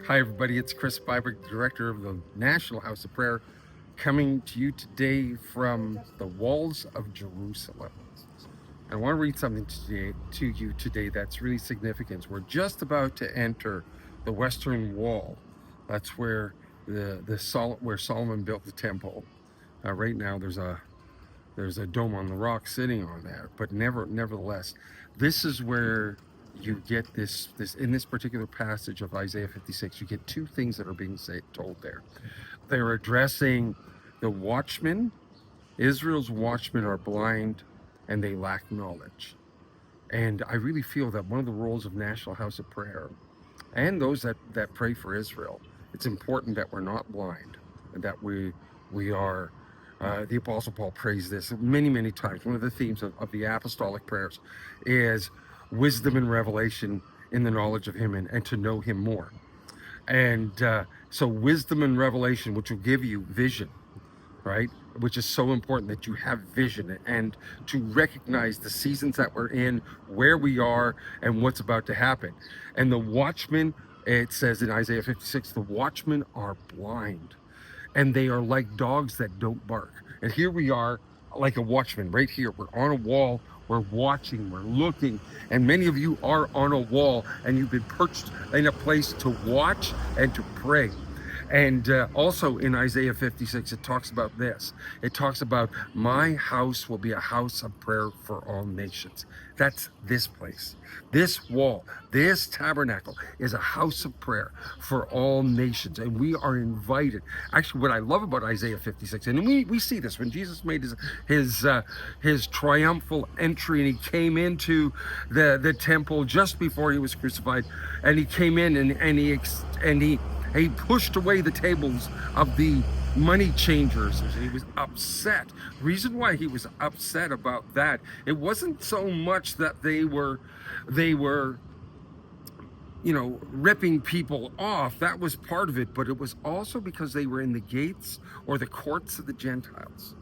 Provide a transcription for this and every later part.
Hi, everybody. It's Chris Byberg, Director of the National House of Prayer, coming to you today from the walls of Jerusalem. I want to read something to you today that's really significant. We're just about to enter the Western Wall. That's where where Solomon built the temple. Right now, there's a dome on the rock sitting on there, but nevertheless, this is where you get this in this particular passage of Isaiah 56. You get two things that are being told there. They're addressing the watchmen. Israel's watchmen are blind and they lack knowledge. And I really feel that one of the roles of National House of Prayer and those that pray for Israel, it's important that we're not blind and that we are. The Apostle Paul prays this many times. One of the themes of the apostolic prayers is wisdom and revelation in the knowledge of Him and to know Him more. And so wisdom and revelation, which will give you vision, right? Which is so important that you have vision and to recognize the seasons that we're in, where we are, and what's about to happen. And the watchmen, it says in Isaiah 56, the watchmen are blind and they are like dogs that don't bark. And here we are, like a watchman right here. We're on a wall, we're watching, we're looking, and many of you are on a wall and you've been perched in a place to watch and to pray. And also in Isaiah 56, it talks about this. It talks about my house will be a house of prayer for all nations. That's this place. This wall, this tabernacle is a house of prayer for all nations. And we are invited. Actually, what I love about Isaiah 56, and we see this when Jesus made his triumphal entry and he came into the temple just before he was crucified. And he came in and he pushed away the tables of the money changers. He was upset. The reason why he was upset about that, it wasn't so much that they were ripping people off. That was part of it, but it was also because they were in the gates or the courts of the Gentiles.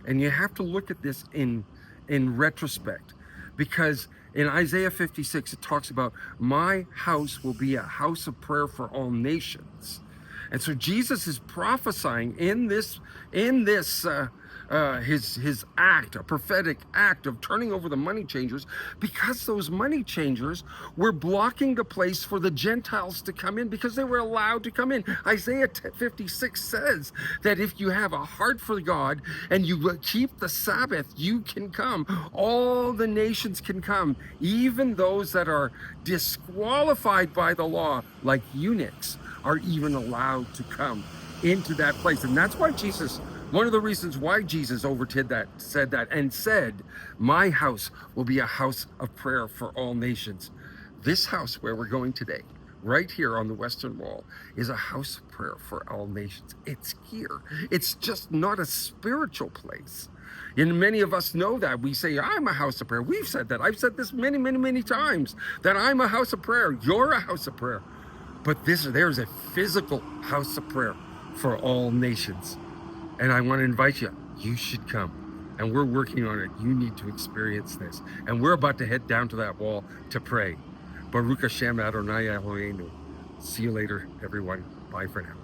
And you have to look at this in retrospect, because in Isaiah 56, it talks about my house will be a house of prayer for all nations. And so Jesus is prophesying in this his act, a prophetic act of turning over the money changers, because those money changers were blocking the place for the Gentiles to come in because they were allowed to come in. Isaiah 56 says that if you have a heart for God and you keep the Sabbath, you can come. All the nations can come, even those that are disqualified by the law, like eunuchs, are even allowed to come into that place. And that's why one of the reasons why Jesus said that, and said, my house will be a house of prayer for all nations. This house where we're going today, right here on the Western Wall, is a house of prayer for all nations. It's here. It's just not a spiritual place. And many of us know that. We say, I'm a house of prayer. We've said that. I've said this many times, that I'm a house of prayer. You're a house of prayer. But there's a physical house of prayer for all nations. And I want to invite you. You should come. And we're working on it. You need to experience this. And we're about to head down to that wall to pray. Baruch Hashem Adonai Eloheinu. See you later, everyone. Bye for now.